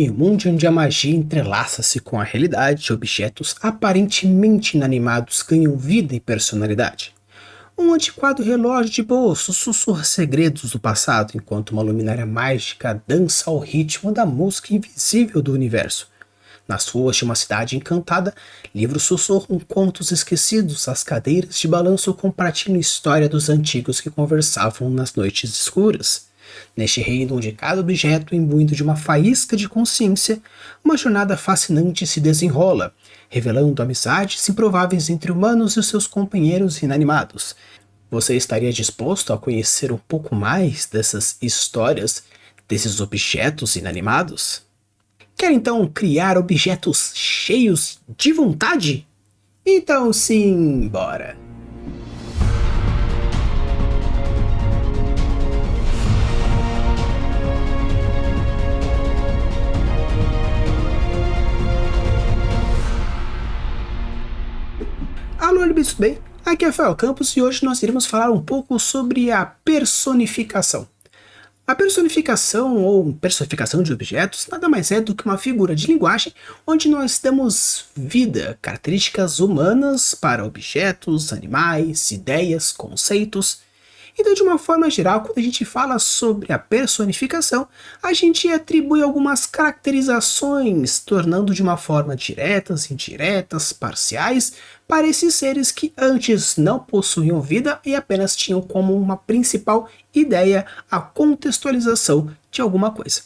Em um mundo onde a magia entrelaça-se com a realidade, objetos aparentemente inanimados ganham vida e personalidade. Um antiquado relógio de bolso sussurra segredos do passado, enquanto uma luminária mágica dança ao ritmo da música invisível do universo. Nas ruas de uma cidade encantada, livros sussurram contos esquecidos, as cadeiras de balanço compartilham história dos antigos que conversavam nas noites escuras. Neste reino onde cada objeto é imbuído de uma faísca de consciência, uma jornada fascinante se desenrola, revelando amizades improváveis entre humanos e os seus companheiros inanimados. Você estaria disposto a conhecer um pouco mais dessas histórias, desses objetos inanimados? Quer então criar objetos cheios de vontade? Então sim, bora! Alô, tudo bem? Aqui é Rafael Campos e hoje nós iremos falar um pouco sobre a personificação. A personificação ou personificação de objetos nada mais é do que uma figura de linguagem onde nós damos vida, características humanas para objetos, animais, ideias, conceitos. Então, de uma forma geral, quando a gente fala sobre a personificação, a gente atribui algumas caracterizações, tornando de uma forma diretas, indiretas, parciais, para esses seres que antes não possuíam vida e apenas tinham como uma principal ideia a contextualização de alguma coisa.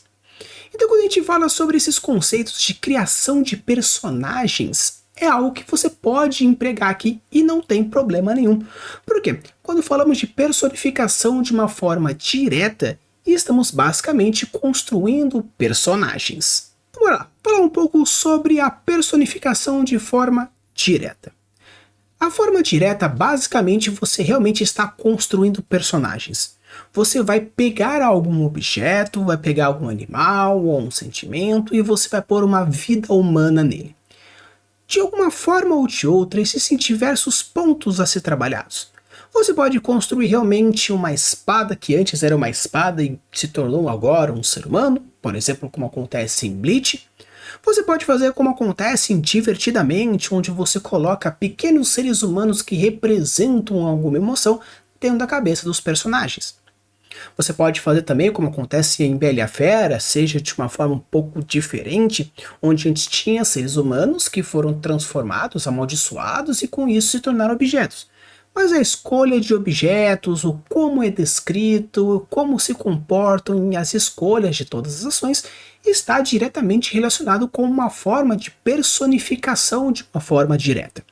Então, quando a gente fala sobre esses conceitos de criação de personagens, é algo que você pode empregar aqui e não tem problema nenhum. Por quê? Quando falamos de personificação de uma forma direta, estamos basicamente construindo personagens. Vamos lá, falar um pouco sobre a personificação de forma direta. A forma direta, basicamente, você realmente está construindo personagens. Você vai pegar algum objeto, vai pegar algum animal ou um sentimento e você vai pôr uma vida humana nele. De alguma forma ou de outra, existem diversos pontos a ser trabalhados. Você pode construir realmente uma espada que antes era uma espada e se tornou agora um ser humano, por exemplo, como acontece em Bleach. Você pode fazer como acontece em Divertidamente, onde você coloca pequenos seres humanos que representam alguma emoção dentro da cabeça dos personagens. Você pode fazer também como acontece em Bela e a Fera, seja de uma forma um pouco diferente, onde antes tinha seres humanos que foram transformados, amaldiçoados e com isso se tornaram objetos. Mas a escolha de objetos, o como é descrito, como se comportam e as escolhas de todas as ações está diretamente relacionado com uma forma de personificação de uma forma direta.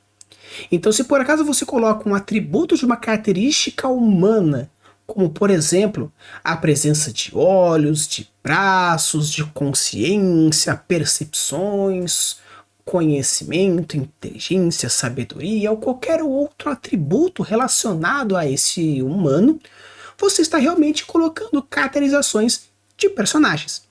Então, se por acaso você coloca um atributo de uma característica humana, como por exemplo, a presença de olhos, de braços, de consciência, percepções, conhecimento, inteligência, sabedoria ou qualquer outro atributo relacionado a esse humano, você está realmente colocando caracterizações de personagens.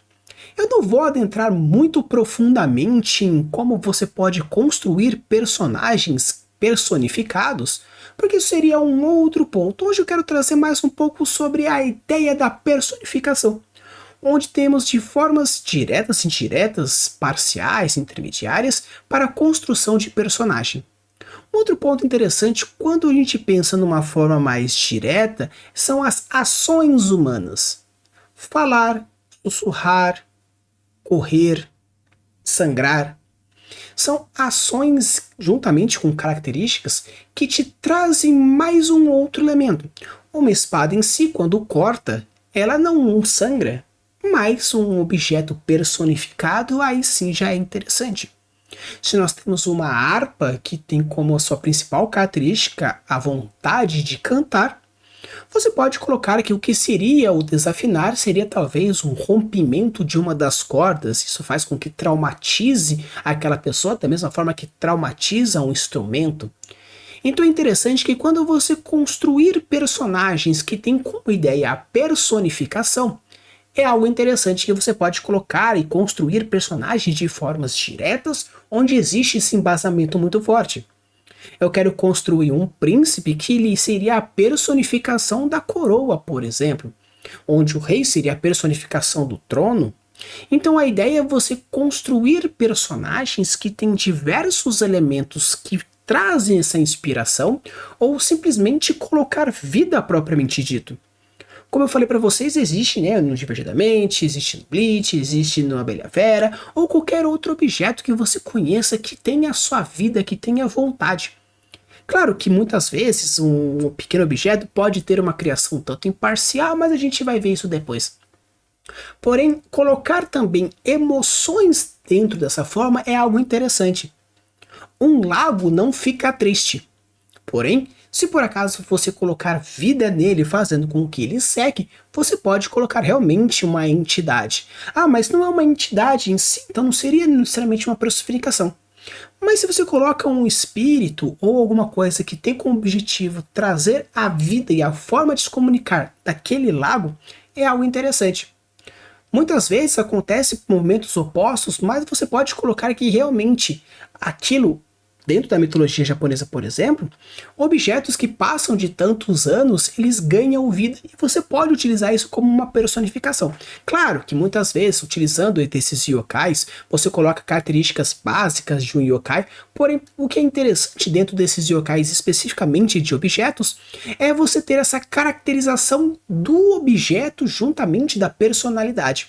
Eu não vou adentrar muito profundamente em como você pode construir personagens personificados, porque isso seria um outro ponto. Hoje eu quero trazer mais um pouco sobre a ideia da personificação, onde temos de formas diretas, indiretas, parciais, intermediárias, para a construção de personagem. Outro ponto interessante, quando a gente pensa numa forma mais direta, são as ações humanas. Falar, sussurrar, correr, sangrar. São ações, juntamente com características, que te trazem mais um outro elemento. Uma espada em si, quando corta, ela não sangra, mas um objeto personificado, aí sim já é interessante. Se nós temos uma harpa que tem como a sua principal característica a vontade de cantar, você pode colocar que o que seria o desafinar seria talvez um rompimento de uma das cordas. Isso faz com que traumatize aquela pessoa da mesma forma que traumatiza um instrumento. Então é interessante que quando você construir personagens que têm como ideia a personificação, é algo interessante que você pode colocar e construir personagens de formas diretas onde existe esse embasamento muito forte. Eu quero construir um príncipe que ele seria a personificação da coroa, por exemplo, onde o rei seria a personificação do trono, Então a ideia é você construir personagens que têm diversos elementos que trazem essa inspiração, ou simplesmente colocar vida propriamente dito. Como eu falei para vocês, existe, né, no Divertidamente, existe no Bleach, existe no Abelha Vera, ou qualquer outro objeto que você conheça que tenha a sua vida, que tenha vontade. Claro que muitas vezes um pequeno objeto pode ter uma criação tanto imparcial, mas a gente vai ver isso depois. Porém, colocar também emoções dentro dessa forma é algo interessante. Um lago não fica triste. Porém, se por acaso você colocar vida nele, fazendo com que ele seque, você pode colocar realmente uma entidade. Ah, mas não é uma entidade em si, então não seria necessariamente uma personificação. Mas se você coloca um espírito ou alguma coisa que tem como objetivo trazer a vida e a forma de se comunicar daquele lago, é algo interessante. Muitas vezes acontece momentos opostos, mas você pode colocar que realmente aquilo, dentro da mitologia japonesa, por exemplo, objetos que passam de tantos anos, eles ganham vida e você pode utilizar isso como uma personificação. Claro que muitas vezes, utilizando esses yokais, você coloca características básicas de um yokai, porém, o que é interessante dentro desses yokais, especificamente de objetos, é você ter essa caracterização do objeto juntamente da personalidade.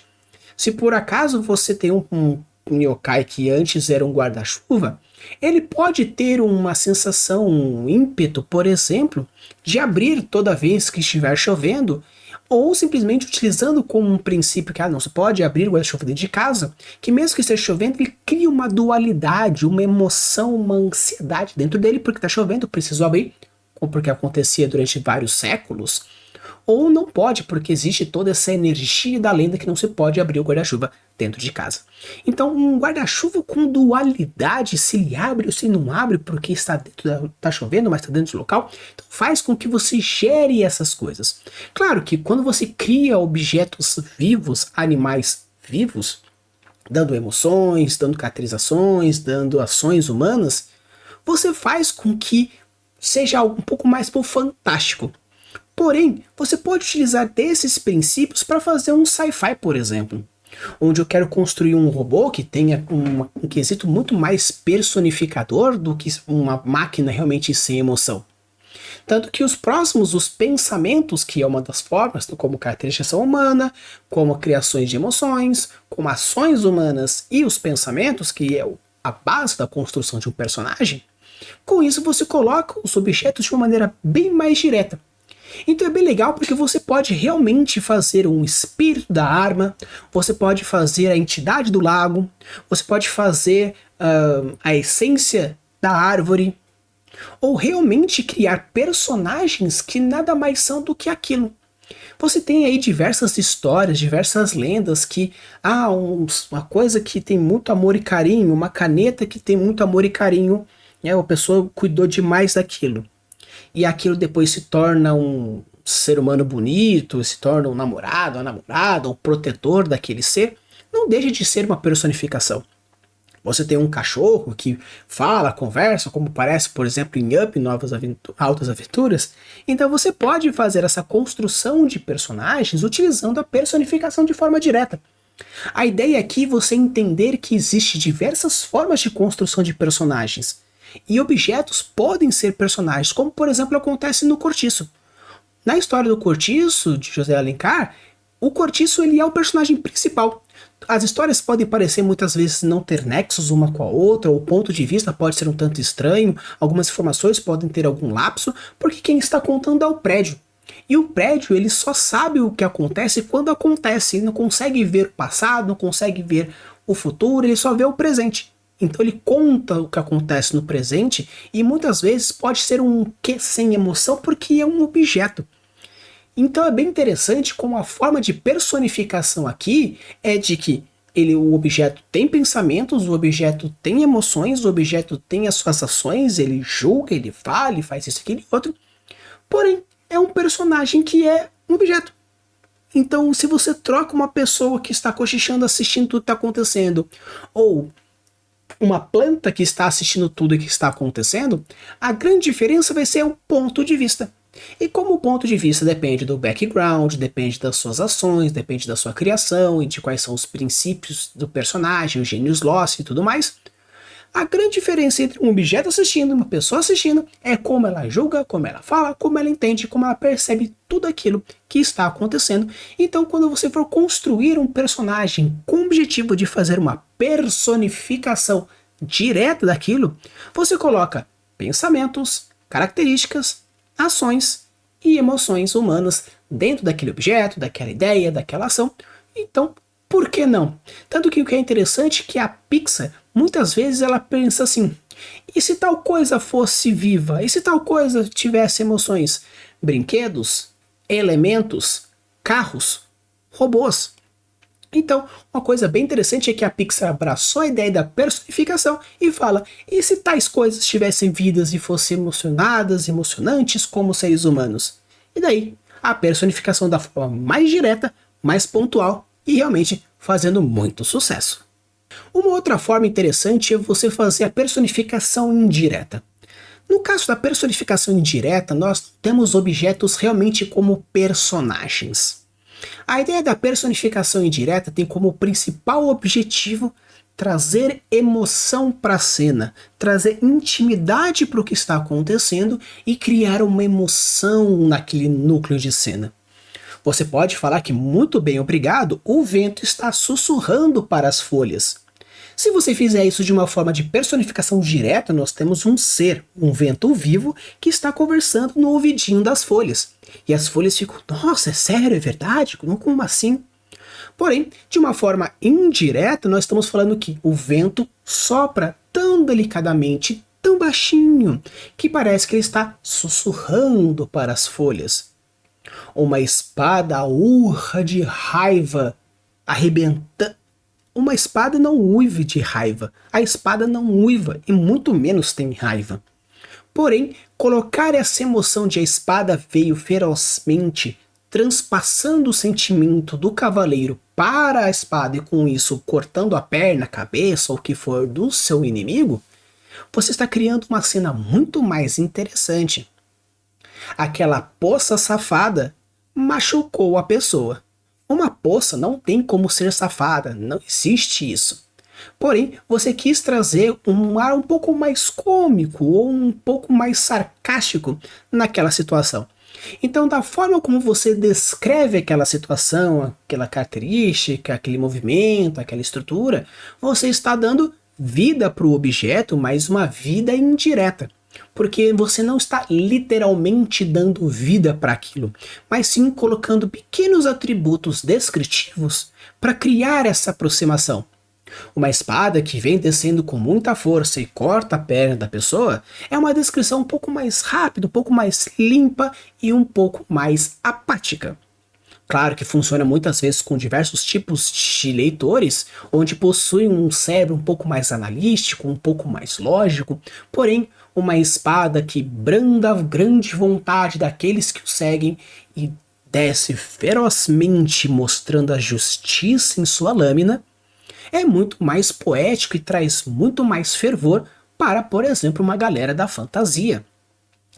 Se por acaso você tem um yokai que antes era um guarda-chuva, ele pode ter uma sensação, um ímpeto, por exemplo, de abrir toda vez que estiver chovendo, ou simplesmente utilizando como um princípio que não se pode abrir o guarda-chuva dentro de casa, que mesmo que esteja chovendo, ele cria uma dualidade, uma emoção, uma ansiedade dentro dele, porque está chovendo, preciso abrir, ou porque acontecia durante vários séculos, ou não pode, porque existe toda essa energia da lenda que não se pode abrir o guarda-chuva dentro de casa. Então, um guarda-chuva com dualidade, se ele abre ou se ele não abre, porque está chovendo, mas está dentro do local, então faz com que você gere essas coisas. Claro que quando você cria objetos vivos, animais vivos, dando emoções, dando caracterizações, dando ações humanas, você faz com que seja algo um pouco mais pro fantástico. Porém, você pode utilizar desses princípios para fazer um sci-fi, por exemplo, onde eu quero construir um robô que tenha um quesito muito mais personificador do que uma máquina realmente sem emoção. Tanto que os próximos, os pensamentos, que é uma das formas, como caracterização humana, como criações de emoções, como ações humanas e os pensamentos, que é a base da construção de um personagem, com isso você coloca os objetos de uma maneira bem mais direta. Então é bem legal porque você pode realmente fazer um espírito da arma, você pode fazer a entidade do lago, você pode fazer a essência da árvore, ou realmente criar personagens que nada mais são do que aquilo. Você tem aí diversas histórias, diversas lendas que uma coisa que tem muito amor e carinho, uma caneta que tem muito amor e carinho, né, a pessoa cuidou demais daquilo. E aquilo depois se torna um ser humano bonito, se torna um namorado, uma namorada, um protetor daquele ser, não deixa de ser uma personificação. Você tem um cachorro que fala, conversa, como parece, por exemplo, em Up, Altas Aventuras. Então você pode fazer essa construção de personagens utilizando a personificação de forma direta. A ideia aqui é você entender que existe diversas formas de construção de personagens. E objetos podem ser personagens, como por exemplo acontece no Cortiço. Na história do Cortiço, de José Alencar, o Cortiço ele é o personagem principal. As histórias podem parecer muitas vezes não ter nexos uma com a outra, ou o ponto de vista pode ser um tanto estranho, algumas informações podem ter algum lapso, porque quem está contando é o prédio. E o prédio ele só sabe o que acontece quando acontece, ele não consegue ver o passado, não consegue ver o futuro, ele só vê o presente. Então ele conta o que acontece no presente e muitas vezes pode ser um que sem emoção porque é um objeto. Então é bem interessante como a forma de personificação aqui é de que o objeto tem pensamentos, o objeto tem emoções, o objeto tem as suas ações, ele julga, ele fala, ele faz isso, aquilo e outro. Porém, é um personagem que é um objeto. Então, se você troca uma pessoa que está cochichando assistindo tudo que está acontecendo, ou uma planta que está assistindo tudo o que está acontecendo, a grande diferença vai ser o ponto de vista. E como o ponto de vista depende do background, depende das suas ações, depende da sua criação e de quais são os princípios do personagem, os gênios lost e tudo mais, a grande diferença entre um objeto assistindo e uma pessoa assistindo é como ela julga, como ela fala, como ela entende, como ela percebe tudo aquilo que está acontecendo. Então, quando você for construir um personagem com o objetivo de fazer uma personificação direta daquilo, você coloca pensamentos, características, ações e emoções humanas dentro daquele objeto, daquela ideia, daquela ação. Então, por que não? Tanto que o que é interessante é que a Pixar, muitas vezes ela pensa assim, e se tal coisa fosse viva? E se tal coisa tivesse emoções? Brinquedos? Elementos? Carros? Robôs? Então, uma coisa bem interessante é que a Pixar abraçou a ideia da personificação e fala, e se tais coisas tivessem vidas e fossem emocionadas, emocionantes como seres humanos? E daí, a personificação da forma mais direta, mais pontual e realmente fazendo muito sucesso. Uma outra forma interessante é você fazer a personificação indireta. No caso da personificação indireta, nós temos objetos realmente como personagens. A ideia da personificação indireta tem como principal objetivo trazer emoção para a cena, trazer intimidade para o que está acontecendo e criar uma emoção naquele núcleo de cena. Você pode falar que muito bem, obrigado, o vento está sussurrando para as folhas. Se você fizer isso de uma forma de personificação direta, nós temos um ser, um vento vivo, que está conversando no ouvidinho das folhas. E as folhas ficam, nossa, é sério, é verdade? Como assim? Porém, de uma forma indireta, nós estamos falando que o vento sopra tão delicadamente, tão baixinho, que parece que ele está sussurrando para as folhas. Uma espada urra de raiva, arrebentando. Uma espada não uiva de raiva. A espada não uiva e muito menos tem raiva. Porém, colocar essa emoção de a espada veio ferozmente, transpassando o sentimento do cavaleiro para a espada e com isso cortando a perna, a cabeça ou o que for do seu inimigo, você está criando uma cena muito mais interessante. Aquela poça safada machucou a pessoa. Uma poça não tem como ser safada, não existe isso. Porém, você quis trazer um ar um pouco mais cômico ou um pouco mais sarcástico naquela situação. Então, da forma como você descreve aquela situação, aquela característica, aquele movimento, aquela estrutura, você está dando vida para o objeto, mas uma vida indireta. Porque você não está literalmente dando vida para aquilo, mas sim colocando pequenos atributos descritivos para criar essa aproximação. Uma espada que vem descendo com muita força e corta a perna da pessoa é uma descrição um pouco mais rápida, um pouco mais limpa e um pouco mais apática. Claro que funciona muitas vezes com diversos tipos de leitores, onde possuem um cérebro um pouco mais analítico, um pouco mais lógico, porém uma espada que branda a grande vontade daqueles que o seguem e desce ferozmente mostrando a justiça em sua lâmina, é muito mais poético e traz muito mais fervor para, por exemplo, uma galera da fantasia.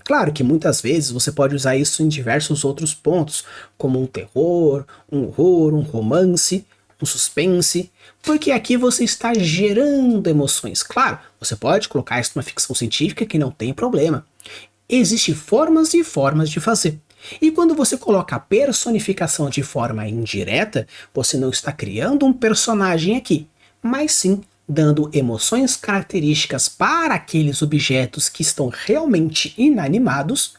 Claro que muitas vezes você pode usar isso em diversos outros pontos, como um terror, um horror, um romance, um suspense, porque aqui você está gerando emoções. Claro, você pode colocar isso numa ficção científica que não tem problema. Existem formas e formas de fazer. E quando você coloca a personificação de forma indireta, você não está criando um personagem aqui, mas sim dando emoções características para aqueles objetos que estão realmente inanimados,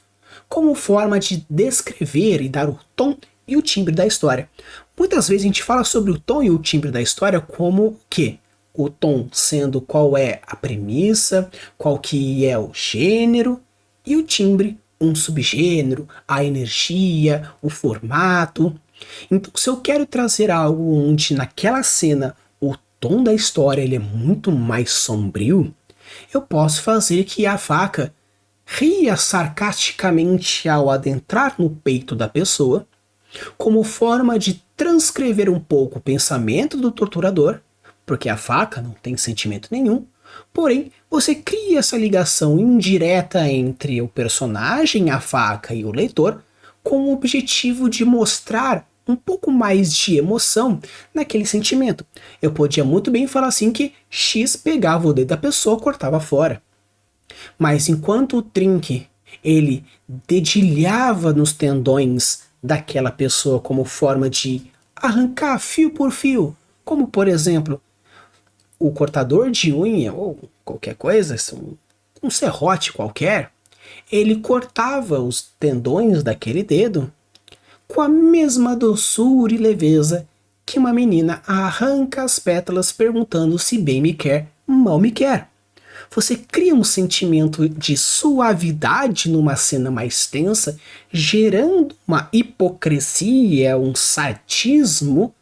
como forma de descrever e dar o tom e o timbre da história. Muitas vezes a gente fala sobre o tom e o timbre da história como que o tom sendo qual é a premissa, qual que é o gênero, e o timbre um subgênero, a energia, o formato. Então, se eu quero trazer algo onde naquela cena o tom da história ele é muito mais sombrio, eu posso fazer que a faca ria sarcasticamente ao adentrar no peito da pessoa, como forma de transcrever um pouco o pensamento do torturador, porque a faca não tem sentimento nenhum, Porém, você cria essa ligação indireta entre o personagem, a faca e o leitor, com o objetivo de mostrar um pouco mais de emoção naquele sentimento. Eu podia muito bem falar assim que X pegava o dedo da pessoa e cortava fora. Mas enquanto o Trink ele dedilhava nos tendões daquela pessoa como forma de arrancar fio por fio, como por exemplo o cortador de unha ou qualquer coisa, um serrote qualquer, ele cortava os tendões daquele dedo com a mesma doçura e leveza que uma menina arranca as pétalas perguntando se bem me quer, mal me quer. Você cria um sentimento de suavidade numa cena mais tensa, gerando uma hipocrisia, um sadismo,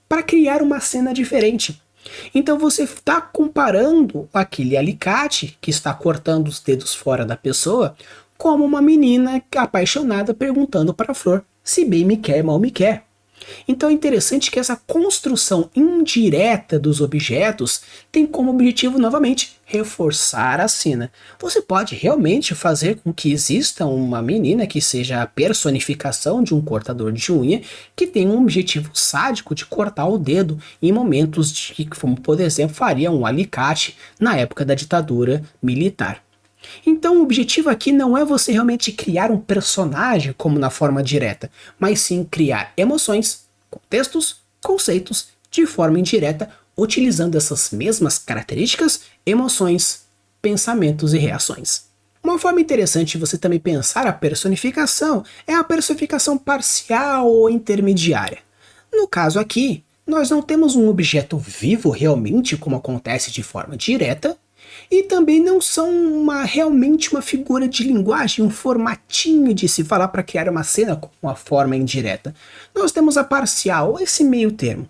para criar uma cena diferente. Então você está comparando aquele alicate que está cortando os dedos fora da pessoa como uma menina apaixonada perguntando para a flor se bem me quer, mal me quer. Então é interessante que essa construção indireta dos objetos tem como objetivo, novamente, reforçar a cena. Você pode realmente fazer com que exista uma menina que seja a personificação de um cortador de unha que tem um objetivo sádico de cortar o dedo em momentos de, como por exemplo, faria um alicate na época da ditadura militar. Então o objetivo aqui não é você realmente criar um personagem como na forma direta, mas sim criar emoções, contextos, conceitos de forma indireta, utilizando essas mesmas características, emoções, pensamentos e reações. Uma forma interessante de você também pensar a personificação é a personificação parcial ou intermediária. No caso aqui, nós não temos um objeto vivo realmente, como acontece de forma direta, e também não são realmente uma figura de linguagem, um formatinho de se falar para criar uma cena com uma forma indireta. Nós temos a parcial, esse meio termo.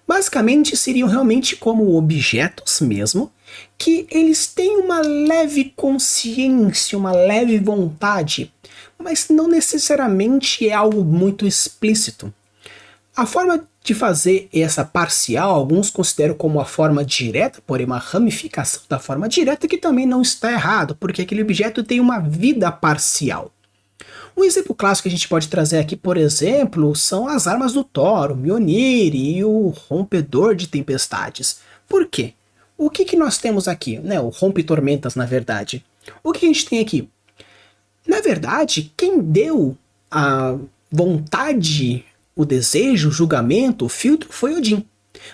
Basicamente seriam realmente como objetos mesmo, que eles têm uma leve consciência, uma leve vontade, mas não necessariamente é algo muito explícito. A forma de fazer essa parcial, alguns consideram como a forma direta, porém uma ramificação da forma direta, que também não está errado, porque aquele objeto tem uma vida parcial. Um exemplo clássico que a gente pode trazer aqui, por exemplo, são as armas do Thor, o Mjolnir e o Rompedor de Tempestades. Por quê? O que nós temos aqui? O Rompe-Tormentas, na verdade. O que a gente tem aqui? Na verdade, quem deu a vontade, o desejo, o julgamento, o filtro foi Odin.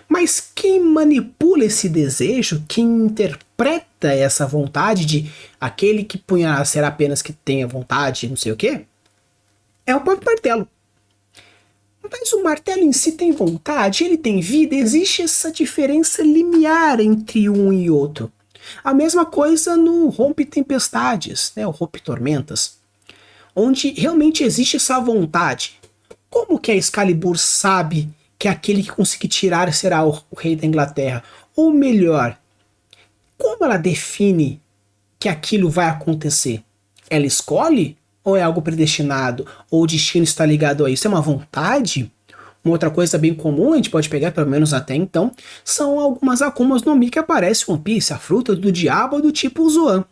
Mas quem manipula esse desejo, quem interpreta essa vontade de aquele que punha será apenas que tenha vontade, não sei o que, é o próprio martelo. Mas o martelo em si tem vontade, ele tem vida, existe essa diferença limiar entre um e outro. A mesma coisa no Rompe-Tempestades, o Rompe-Tormentas, onde realmente existe essa vontade. Como que a Excalibur sabe que aquele que conseguir tirar será o rei da Inglaterra? Ou melhor, como ela define que aquilo vai acontecer? Ela escolhe? Ou é algo predestinado? Ou o destino está ligado a isso? É uma vontade? Uma outra coisa bem comum, a gente pode pegar pelo menos até então, são algumas Akumas no Mi que aparece em One Piece, a fruta do diabo do tipo Zoan,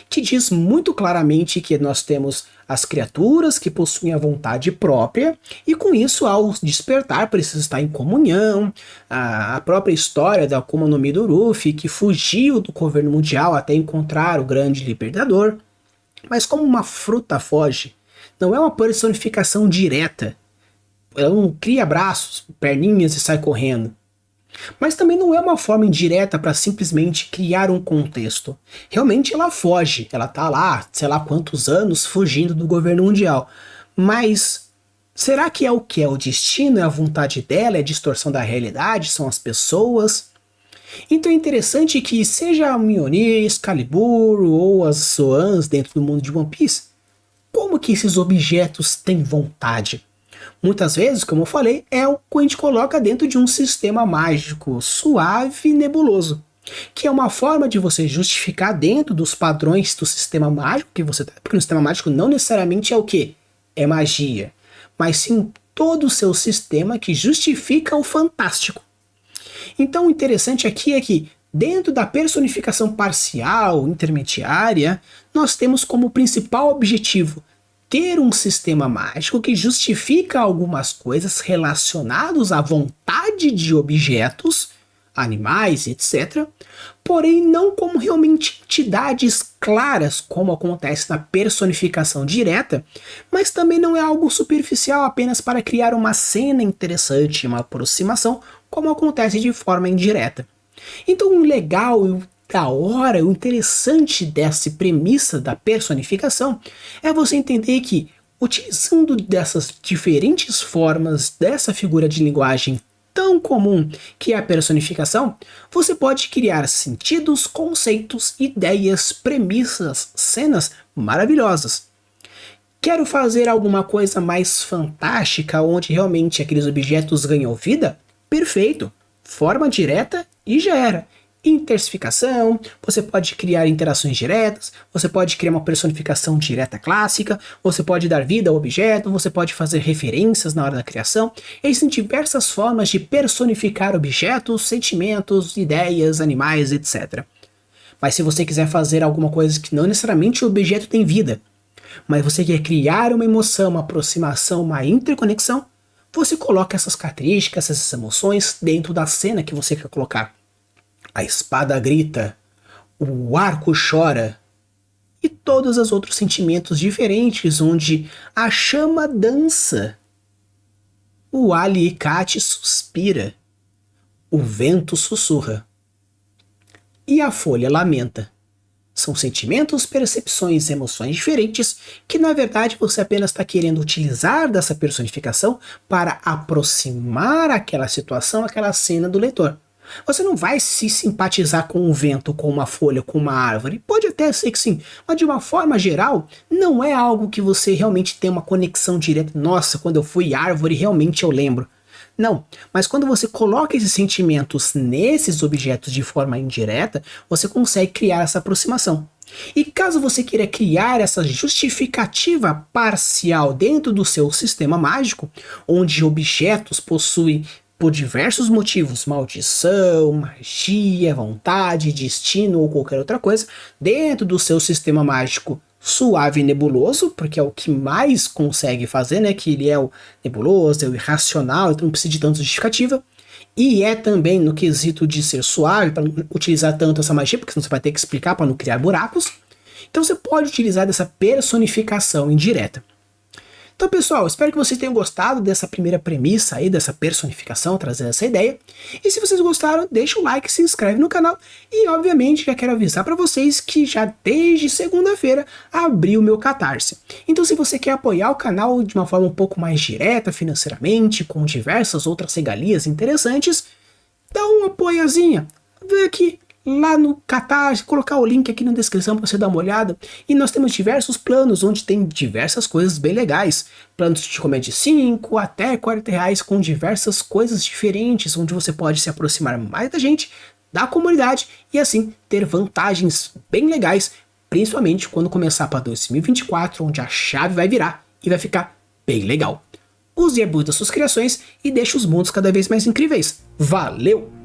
que diz muito claramente que nós temos as criaturas que possuem a vontade própria, e com isso, ao despertar, precisa estar em comunhão. A própria história da Akuma no Mi do Luffy, que fugiu do governo mundial até encontrar o grande libertador. Mas como uma fruta foge, não é uma personificação direta. Ela não cria braços, perninhas e sai correndo. Mas também não é uma forma indireta para simplesmente criar um contexto. Realmente ela foge, ela tá lá, sei lá quantos anos, fugindo do governo mundial. Mas será que é o que? É o destino? É a vontade dela? É a distorção da realidade? São as pessoas? Então é interessante que seja a Mjolnir, Excalibur ou as Zoans dentro do mundo de One Piece, como que esses objetos têm vontade? Muitas vezes, como eu falei, é o que a gente coloca dentro de um sistema mágico suave e nebuloso, que é uma forma de você justificar dentro dos padrões do sistema mágico que você tá, porque no sistema mágico não necessariamente é o que? É magia, mas sim todo o seu sistema que justifica o fantástico. Então o interessante aqui é que Dentro da personificação parcial, intermediária, nós temos como principal objetivo ter um sistema mágico que justifica algumas coisas relacionadas à vontade de objetos, animais, etc., porém não como realmente entidades claras, como acontece na personificação direta, mas também não é algo superficial apenas para criar uma cena interessante, uma aproximação, como acontece de forma indireta. Então o legal, o da hora, o interessante dessa premissa da personificação é você entender que, utilizando dessas diferentes formas dessa figura de linguagem tão comum que é a personificação, você pode criar sentidos, conceitos, ideias, premissas, cenas maravilhosas. Quero fazer alguma coisa mais fantástica onde realmente aqueles objetos ganham vida? Perfeito! Forma direta e já era. Intersificação, você pode criar interações diretas, você pode criar uma personificação direta clássica, você pode dar vida ao objeto, você pode fazer referências na hora da criação. Existem diversas formas de personificar objetos, sentimentos, ideias, animais, etc. Mas se você quiser fazer alguma coisa que não necessariamente o objeto tem vida, mas você quer criar uma emoção, uma aproximação, uma interconexão, você coloca essas características, essas emoções dentro da cena que você quer colocar. A espada grita, o arco chora, e todos os outros sentimentos diferentes onde a chama dança, o alicate suspira, o vento sussurra e a folha lamenta. São sentimentos, percepções e emoções diferentes que na verdade você apenas está querendo utilizar dessa personificação para aproximar aquela situação, aquela cena do leitor. Você não vai se simpatizar com o vento, com uma folha, com uma árvore. Pode até ser que sim, mas de uma forma geral, não é algo que você realmente tem uma conexão direta. Nossa, quando eu fui árvore, realmente eu lembro. Não, mas quando você coloca esses sentimentos nesses objetos de forma indireta, você consegue criar essa aproximação. E caso você queira criar essa justificativa parcial dentro do seu sistema mágico, onde objetos possuem por diversos motivos, maldição, magia, vontade, destino ou qualquer outra coisa, dentro do seu sistema mágico suave e nebuloso, porque é o que mais consegue fazer, né? Que ele é o nebuloso, é o irracional, então não precisa de tanta justificativa. E é também no quesito de ser suave, para não utilizar tanto essa magia, porque senão você vai ter que explicar para não criar buracos. Então você pode utilizar dessa personificação indireta. Então, pessoal, espero que vocês tenham gostado dessa primeira premissa aí, dessa personificação, trazendo essa ideia. E se vocês gostaram, deixa o like, se inscreve no canal. E, obviamente, já quero avisar para vocês que já desde segunda-feira abriu o meu Catarse. Então, se você quer apoiar o canal de uma forma um pouco mais direta financeiramente, com diversas outras regalias interessantes, dá uma apoiazinha. Vem aqui lá no Catarse, colocar o link aqui na descrição para você dar uma olhada. E nós temos diversos planos, onde tem diversas coisas bem legais. Planos de comédia de 5 até 40 reais, com diversas coisas diferentes, onde você pode se aproximar mais da gente, da comunidade, e assim ter vantagens bem legais, principalmente quando começar para 2024, onde a chave vai virar e vai ficar bem legal. Use e abuse das suas criações e deixe os mundos cada vez mais incríveis. Valeu!